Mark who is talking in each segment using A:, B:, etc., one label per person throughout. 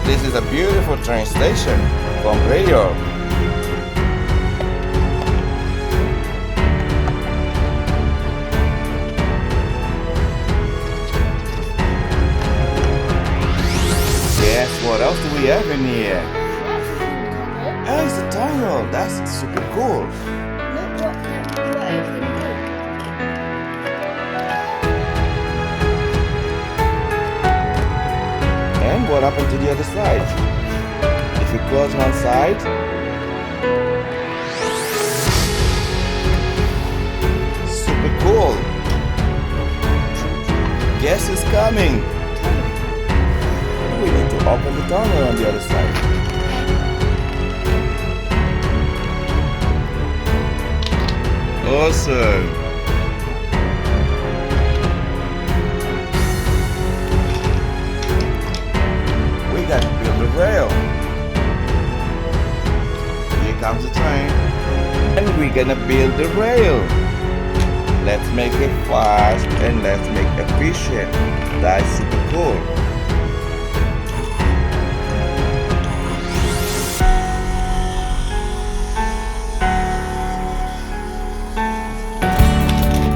A: This is a beautiful train station from Brio. Yes, what else do we have in here? Oh, it's a tunnel. That's super cool.
B: Look what it can do.
A: And what happened to the other side? If we close one side, super cool. Guess who's coming? We need to open the tunnel on the other side. Awesome. We got to build a rail. Here comes the train. And we're gonna build the rail. Let's make it fast and let's make it efficient. That's super cool.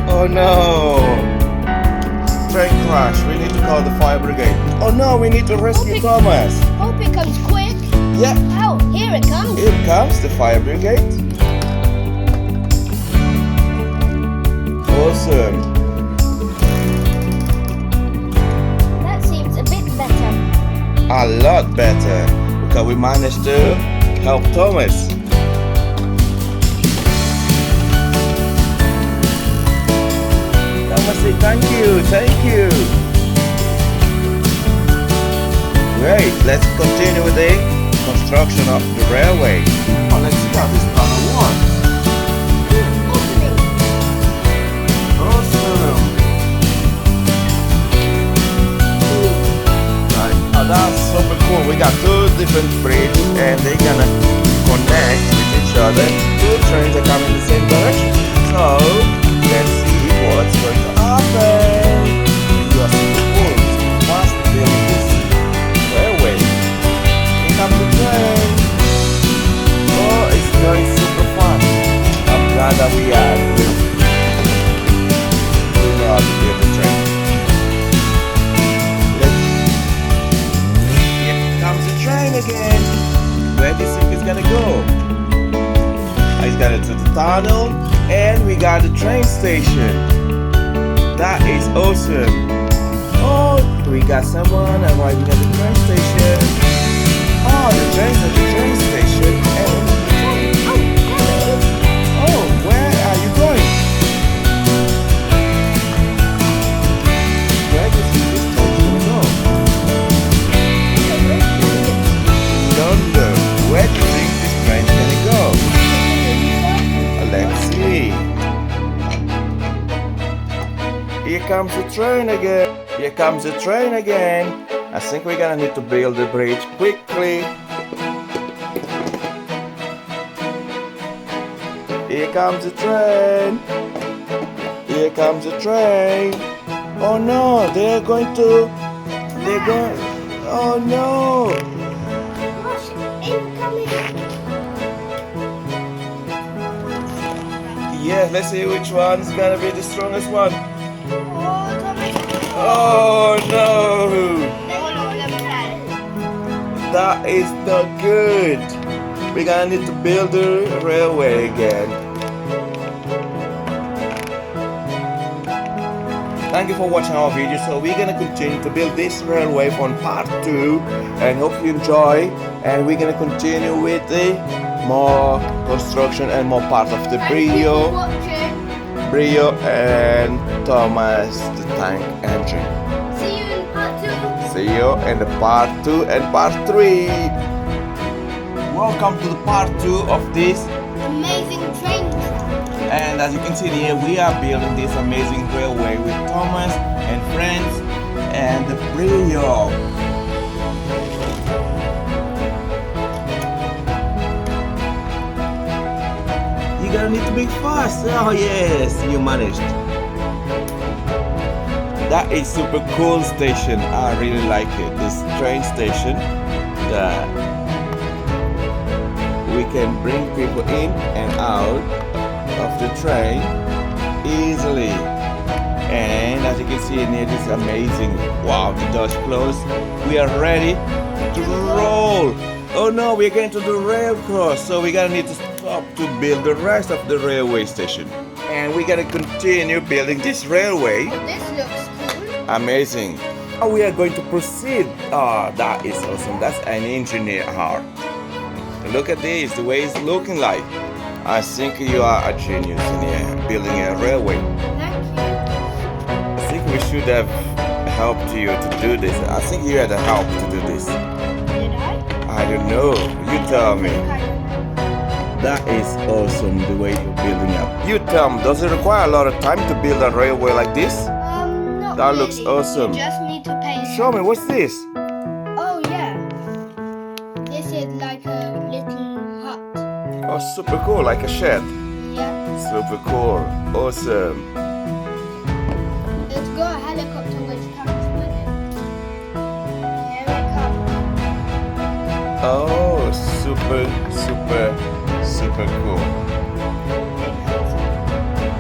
A: Oh no! Train crash. We need to call the fire brigade. Oh no, we need to rescue Thomas.
B: Hope it comes quick.
A: Yeah.
B: Oh, here it comes.
A: Here comes the fire brigade. Awesome.
B: That seems a bit better.
A: A lot better. Because we managed to help Thomas. Thomas say thank you. Great, let's continue with the construction of the railway. Oh, let's see how this tunnel works.
B: Opening.
A: Awesome. Right. Oh, that's super cool. We got two different bridges and they're gonna connect with each other. Two trains are coming in the same direction. So, let's see what's going to happen. You are super cool. Fast building this railway. Here comes the train. Oh, it's going super fast. I'm glad that we are. We know how to build the train. Here comes the train again. Where do you think it's gonna go? It's gonna to the tunnel, and we got the train station. That is awesome. Oh, we got someone arriving at the train station. Oh, the train's at the train station. Oh, where are you going? Where do you think this train's gonna go? London. Where do you think this train's gonna go? Let's see. Here comes the train again. Here comes the train again. I think we're gonna need to build the bridge quickly. Here comes the train. Here comes the train. Oh no, they're going. Oh no.
B: Gosh, incoming.
A: Yeah, let's see which one's gonna be the strongest one.
B: Oh, Thomas.
A: Oh no!
B: Let me try.
A: That is not good. We're gonna need to build the railway again. Thank you for watching our video. So we're gonna continue to build this railway on part 2 and hope you enjoy, and we're gonna continue with the more construction and more part of the Brio and Thomas the tank engine.
B: See you in part 2.
A: See you in the part 2 and part 3. Welcome to the part 2 of this.
B: Amazing train track.
A: And as you can see here, we are building this amazing railway with Thomas and friends and the Brio. You're gonna need to be fast. Oh yes, you managed. That is super cool station. I really like it. This train station that we can bring people in and out of the train easily. And as you can see in here, this is amazing. Wow, the door's closed. We are ready to roll. Oh no, we're going to do rail cross, so we're gonna need to stop to build the rest of the railway station. And we're gonna continue building this railway.
B: This looks cool.
A: Amazing. Now we are going to proceed. Oh, that is awesome. That's an engineer heart. Look at this, the way it's looking like. I think you are a genius in here, building a railway.
B: Thank you.
A: I think we should have helped you to do this. I think you had the help to do this.
B: Did I?
A: I don't know. You tell me.
B: I don't know.
A: That is awesome, the way you're building up. You tell me, does it require a lot of time to build a railway like this?
B: Not
A: That
B: really.
A: looks awesome.
B: You just need to pay.
A: Show me, what's this?
B: Oh yeah. This is like a little hut.
A: Oh, super cool, like a shed.
B: Yeah.
A: Super cool. Awesome.
B: It's got a helicopter which comes with it. Here it comes.
A: Oh, super cool.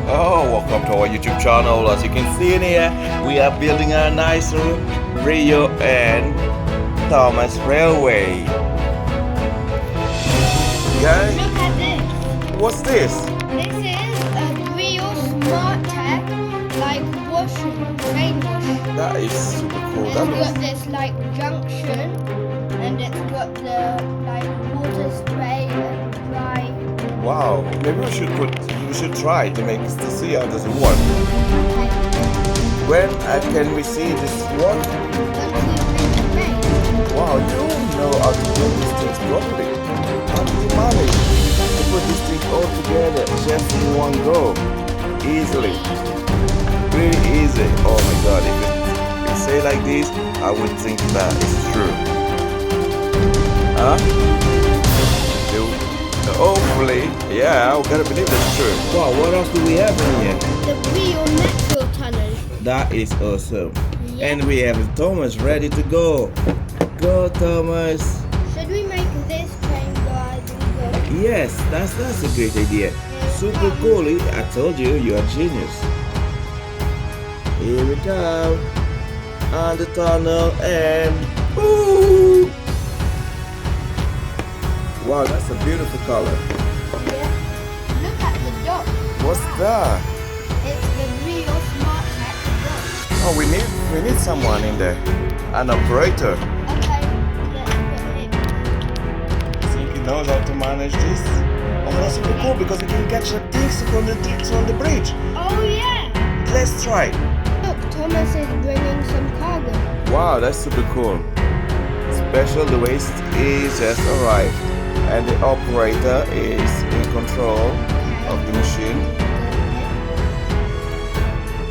A: Oh, welcome to our YouTube channel. As you can see in here, we are building a nice Brio and Thomas Railway. Guys,
B: Look at this.
A: what's this?
B: This is a Brio Smart Tech, like washing, train washing.
A: That is super cool.
B: It's
A: That
B: got
A: looks...
B: this like junction, and it's got the like water spray and dry.
A: Wow, maybe we should try to make to see how does it work. When can we see this work?
B: Once we bring the train.
A: Wow, you know how to do these things properly. How do you manage to put these things all together just in one go? Easily. Really easy. Oh my god, if you say like this, I would think that it's true. Huh? Hopefully, yeah, I gotta believe that's true. Wow, what else do we have in here?
B: The Brio Metro Tunnel.
A: That is awesome.
B: Yeah.
A: And we have Thomas ready to go. Go, Thomas.
B: Should we make this train ride and go?
A: Yes, that's a great idea. Super cool. I told you, you're a genius. Here we go. On the tunnel and ooh! Wow, that's a beautiful color.
B: Yeah. Look at the dot.
A: What's that?
B: It's the Brio Smart Tech dot.
A: Oh, we need someone in there. An operator.
B: Okay, let's put it.
A: Think he knows how to manage this? Oh, that's super cool because we can catch the things from the bridge.
B: Oh yeah.
A: Let's try.
B: Look, Thomas is bringing some cargo.
A: Wow, that's super cool. Special, the waste is just arrived. And the operator is in control of the machine.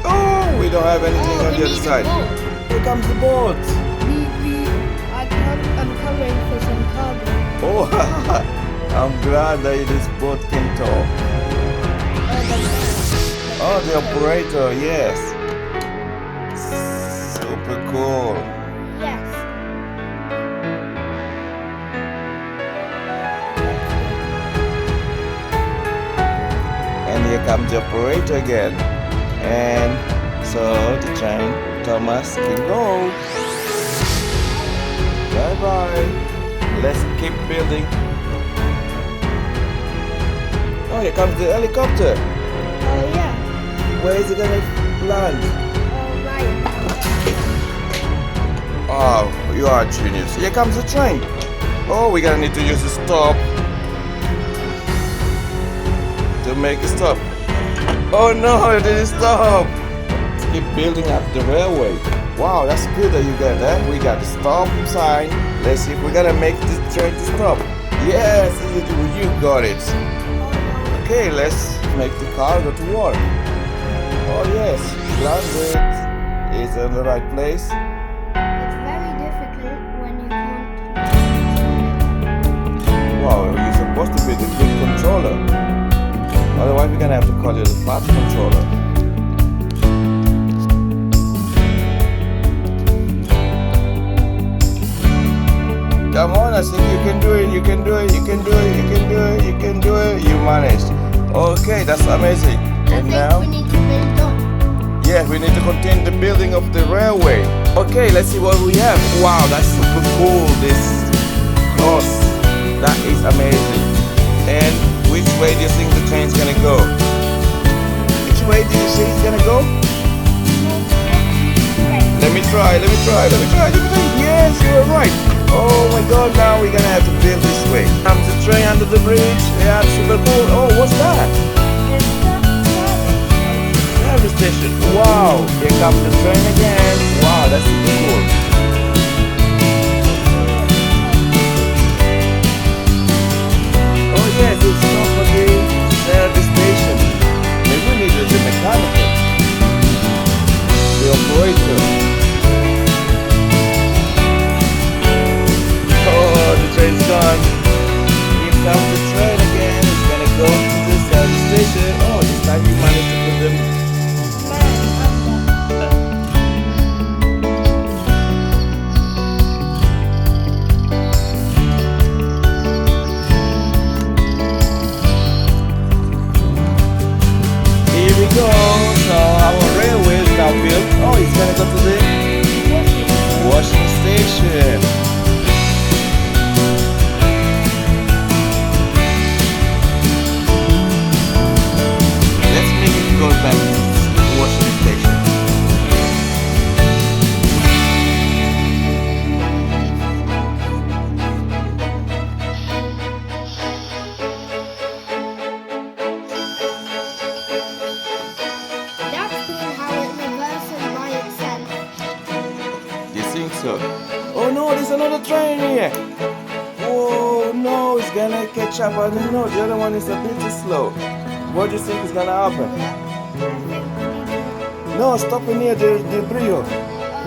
A: Oh, we don't have anything on the other side. Here comes the boat.
B: I'm coming for some cargo.
A: Oh, I'm glad that this boat can talk. Oh, the operator, yes. Super cool.
B: Yes.
A: And here comes the operator again. And so the train, Thomas can go. Bye bye. Let's keep building. Oh, here comes the helicopter.
B: Oh yeah.
A: Where is it gonna land?
B: Oh right.
A: Oh, you are a genius. Here comes the train. Oh, we're gonna need to use the stop to make it stop. Oh no, it didn't stop. Let's keep building up the railway. Wow, that's good that you got that. We got the stop sign. Let's see if we're gonna make this train to stop. Yes, you got it. Okay, let's make the cargo to work. Oh yes, landed. It's in the right place.
B: It's very difficult when you can't.
A: Wow, you're supposed to be the good controller. Otherwise, we're gonna have to call you the fast controller. Come on, I think you can do it. You can do it. You can do it. You can do it. You can do it. You managed. Okay, that's amazing. And now,
B: we need to build on.
A: yeah, we need to continue the building of the railway. Okay, let's see what we have. Wow, that's super cool. This cross, that is amazing. And which way do you think the train's gonna go? Which way do you think it's gonna go? Let me try. Yes, you were right. Oh my god, now we're gonna have to build this way. Comes the train under the bridge. Yeah, super cool. Oh, what's that? Service station. Wow, here comes the train again. Wow, that's super cool. Oh yes, it's stop again. Service station. Maybe we need the mechanical. The operator. Oh, the train's gone. Here comes the train again. It's gonna go to the service station. Oh, this time you managed to put them. Here we go. So our railway is now built. Oh, it's gonna go to the washing station. Go back to the washing station.
B: That's cool how it reverses by itself.
A: You think so? Oh no, there's another train here. Oh no, it's gonna catch up. I don't know, the other one is a bit too slow. What do you think is gonna happen? No, stopping near the Brio.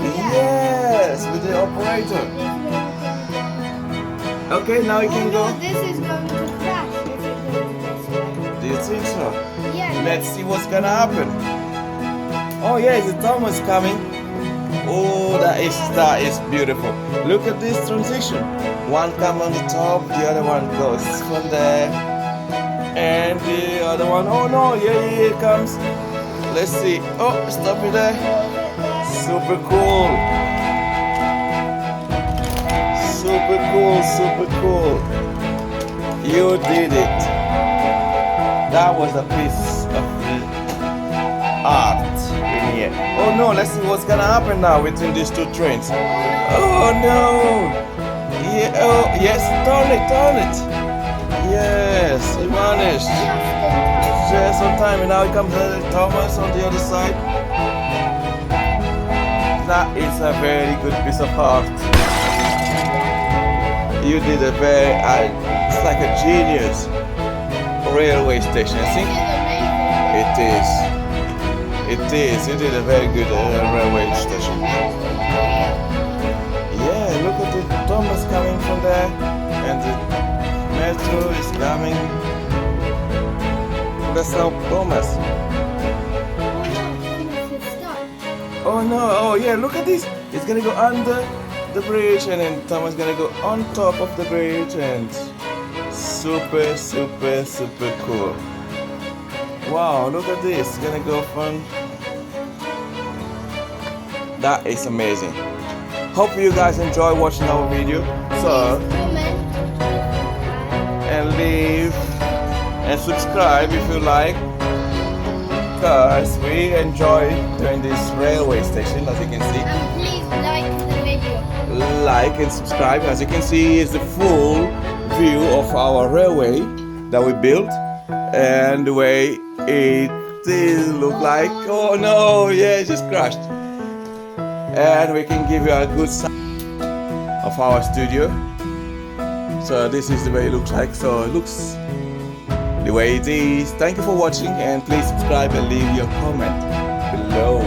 A: Yes, with the operator. Okay, now you can go.
B: No, this is going to crash if it goes this way.
A: Do you think so?
B: Yeah.
A: Let's see what's gonna happen. Oh yeah, the Thomas coming. Oh, that is beautiful. Look at this transition. One comes on the top, the other one goes from there. And the other one, oh no, yeah, here it comes. Let's see. Oh, stop it there. Super cool. Super cool, super cool. You did it. That was a piece of art in here. Oh no, let's see what's gonna happen now between these two trains. Oh no. Yeah, oh, yes, turn it. Yes, he managed. Just on time, and now he comes Thomas on the other side. That is a very good piece of art. You did a very, it's like a genius railway station, I think. It is. You did a very good railway station. Yeah, look at the Thomas coming from there, and the metro is coming. That's how Thomas. Oh no, oh yeah, look at this. It's gonna go under the bridge and then Thomas gonna go on top of the bridge, and super cool. Wow, look at this. It's gonna go from. That is amazing. Hope you guys enjoy watching our video. So, and leave and subscribe if you like, because we enjoy doing this railway station, as you can see.
B: And please like the video.
A: Like and subscribe. As you can see, is the full view of our railway that we built and the way it is look like. Oh no, yeah, it just crashed. And we can give you a good side of our studio. So this is the way it looks like. So it looks the way it is. Thank you for watching, and please subscribe and leave your comment below.